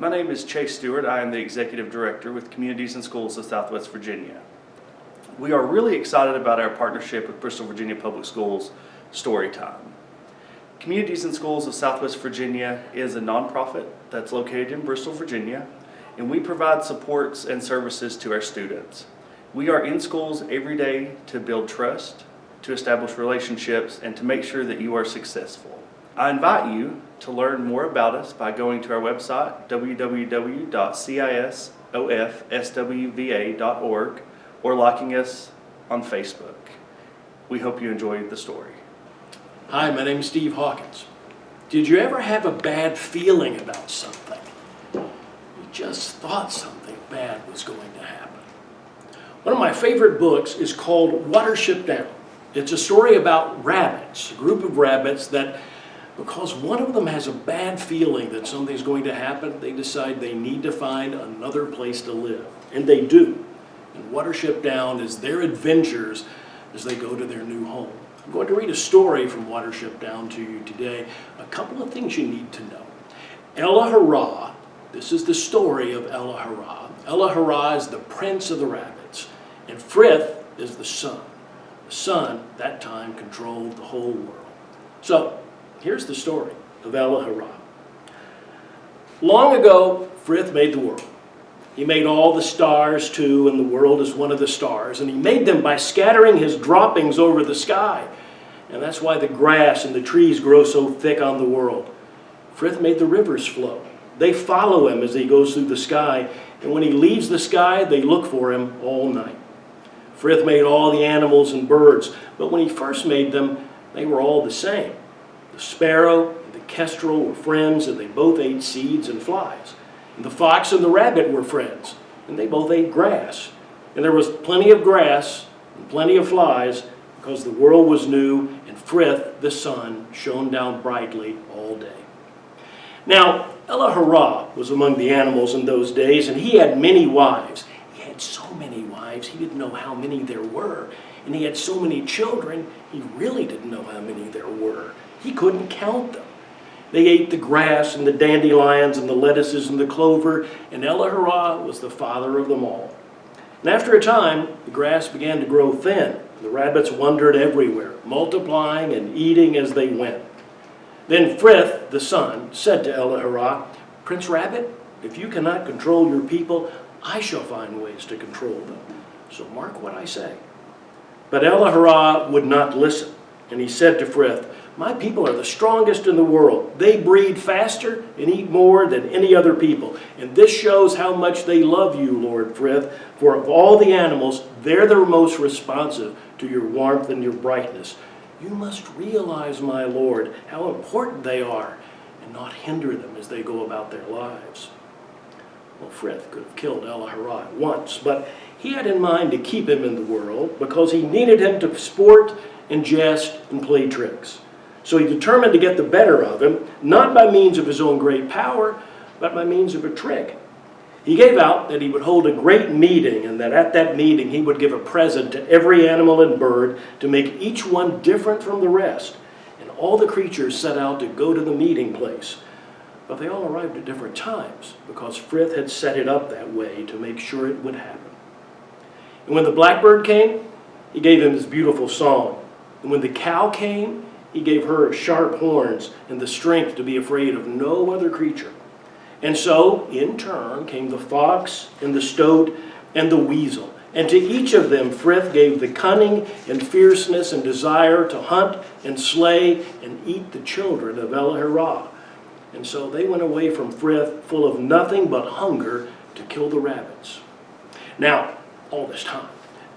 My name is Chase Stewart. I am the Executive Director with Communities and Schools of Southwest Virginia. We are really excited about our partnership with Bristol, Virginia Public Schools Storytime. Communities and Schools of Southwest Virginia is a nonprofit that's located in Bristol, Virginia, and we provide supports and services to our students. We are in schools every day to build trust, to establish relationships, and to make sure that you are successful. I invite you to learn more about us by going to our website, www.cisofswva.org, or liking us on Facebook. We hope you enjoyed the story. Hi, my name is Steve Hawkins. Did you ever have a bad feeling about something? You just thought something bad was going to happen. One of my favorite books is called Watership Down. It's a story about rabbits, a group of rabbits that, because one of them has a bad feeling that something's going to happen, they decide they need to find another place to live. And they do. And Watership Down is their adventures as they go to their new home. I'm going to read a story from Watership Down to you today. A couple of things you need to know. Ella Hurrah, this is the story of Ella Hurrah. Ella Hurrah is the prince of the rabbits, and Frith is the sun. The sun, that time, controlled the whole world. So, here's the story of Ella Hurrah. Long ago, Frith made the world. He made all the stars too, and the world is one of the stars. And he made them by scattering his droppings over the sky. And that's why the grass and the trees grow so thick on the world. Frith made the rivers flow. They follow him as he goes through the sky. And when he leaves the sky, they look for him all night. Frith made all the animals and birds. But when he first made them, they were all the same. The sparrow and the kestrel were friends, and they both ate seeds and flies. And the fox and the rabbit were friends, and they both ate grass. And there was plenty of grass and plenty of flies, because the world was new, and Frith, the sun, shone down brightly all day. Now, Ella Hurrah was among the animals in those days, and he had many wives. He had so many wives, he didn't know how many there were. And he had so many children, he really didn't know how many there were. He couldn't count them. They ate the grass and the dandelions and the lettuces and the clover, and Ella Hurrah was the father of them all. And after a time, the grass began to grow thin. The rabbits wandered everywhere, multiplying and eating as they went. Then Frith, the sun, said to Ella Hurrah, "Prince Rabbit, if you cannot control your people, I shall find ways to control them. So mark what I say." But Ella Hurrah would not listen, and he said to Frith, "My people are the strongest in the world. They breed faster and eat more than any other people. And this shows how much they love you, Lord Frith, for of all the animals, they're the most responsive to your warmth and your brightness. You must realize, my Lord, how important they are, and not hinder them as they go about their lives." Well, Frith could have killed Ella Hurrah at once, but he had in mind to keep him in the world because he needed him to sport and jest and play tricks. So he determined to get the better of him, not by means of his own great power, but by means of a trick. He gave out that he would hold a great meeting, and that at that meeting he would give a present to every animal and bird to make each one different from the rest. And all the creatures set out to go to the meeting place. But they all arrived at different times, because Frith had set it up that way to make sure it would happen. And when the blackbird came, he gave him his beautiful song. And when the cow came, he gave her sharp horns and the strength to be afraid of no other creature. And so, in turn, came the fox and the stoat and the weasel. And to each of them Frith gave the cunning and fierceness and desire to hunt and slay and eat the children of Ella Hurrah. And so they went away from Frith full of nothing but hunger to kill the rabbits. Now, all this time,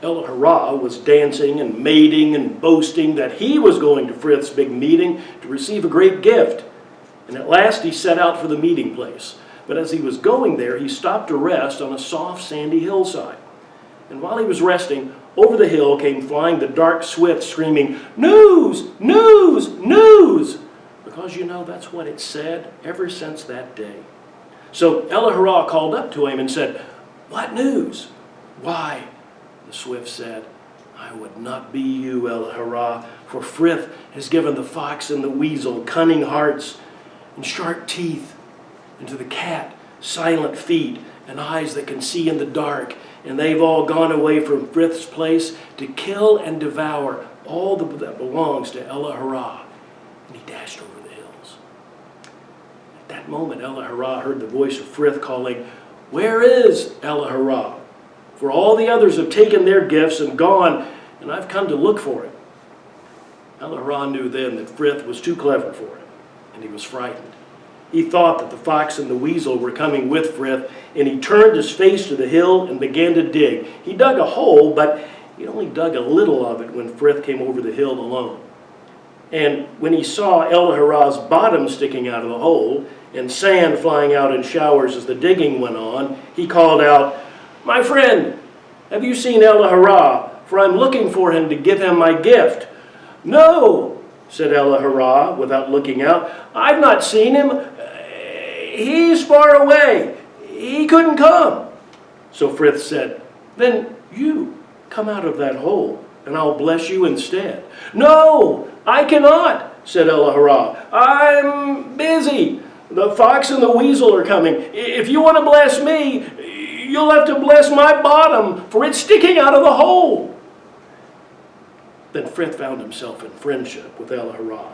Ella Hurrah was dancing and mating and boasting that he was going to Frith's big meeting to receive a great gift. And at last he set out for the meeting place. But as he was going there, he stopped to rest on a soft sandy hillside. And while he was resting, over the hill came flying the dark swift, screaming, "News! News! News!" Because, you know, that's what it said ever since that day. So Ella Hurrah called up to him and said, "What news?" "Why," the swift said, "I would not be you, Ella Hurrah, for Frith has given the fox and the weasel cunning hearts and sharp teeth, and to the cat silent feet and eyes that can see in the dark, and they've all gone away from Frith's place to kill and devour all that belongs to Ella-Hurrah. And he dashed over the hills. At that moment, Ella-Hurrah heard the voice of Frith calling, "Where is Ella-Hurrah? For all the others have taken their gifts and gone, and I've come to look for him." Ella-Hurrah knew then that Frith was too clever for him, and he was frightened. He thought that the fox and the weasel were coming with Frith, and he turned his face to the hill and began to dig. He dug a hole, but he only dug a little of it when Frith came over the hill alone. And when he saw Ella-Hurrah's bottom sticking out of the hole and sand flying out in showers as the digging went on, he called out, "My friend, have you seen Ella-Hurrah? For I'm looking for him to give him my gift." "No," said Ella-Hurrah without looking out. "I've not seen him. He's far away. He couldn't come." So Frith said, "Then you come out of that hole, and I'll bless you instead." "No, I cannot," said Ella-Hurrah. "I'm busy. The fox and the weasel are coming. If you want to bless me, you'll have to bless my bottom, for it's sticking out of the hole." Then Frith found himself in friendship with Ella-Hurrah,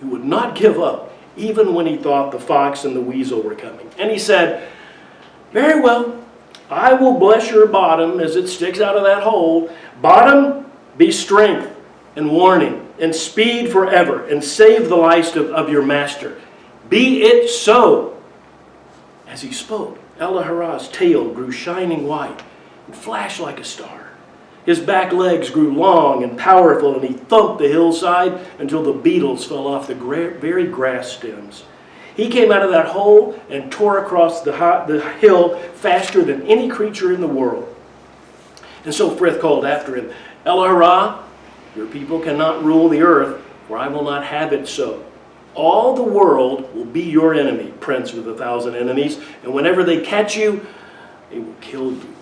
who would not give up even when he thought the fox and the weasel were coming. And he said, "Very well, I will bless your bottom as it sticks out of that hole. Bottom, be strength and warning and speed forever, and save the life of your master. Be it so." As he spoke, Ella-Hurrah's tail grew shining white and flashed like a star. His back legs grew long and powerful, and he thumped the hillside until the beetles fell off the very grass stems. He came out of that hole and tore across the hill faster than any creature in the world. And so Frith called after him, "Ella-Hurrah, your people cannot rule the earth, for I will not have it so. All the world will be your enemy, prince with 1,000 enemies, and whenever they catch you, they will kill you.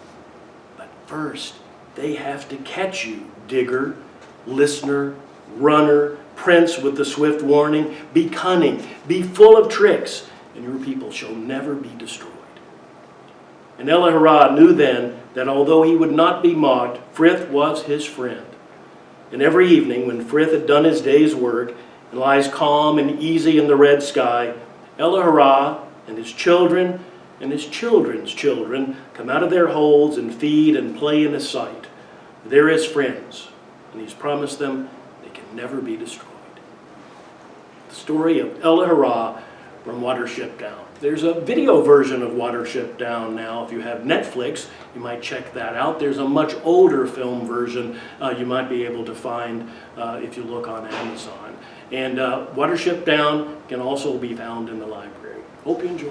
But first, they have to catch you, digger, listener, runner, prince with the swift warning. Be cunning, be full of tricks, and your people shall never be destroyed." And Ella-Hurrah knew then that although he would not be mocked, Frith was his friend. And every evening when Frith had done his day's work and lies calm and easy in the red sky, Ella-Hurrah and his children and his children's children come out of their holes and feed and play in his sight. They're his friends, and he's promised them they can never be destroyed. The story of Ella-Hurrah from Watership Down. There's a video version of Watership Down now. If you have Netflix, you might check that out. There's a much older film version you might be able to find if you look on Amazon. And Watership Down can also be found in the library. Hope you enjoy.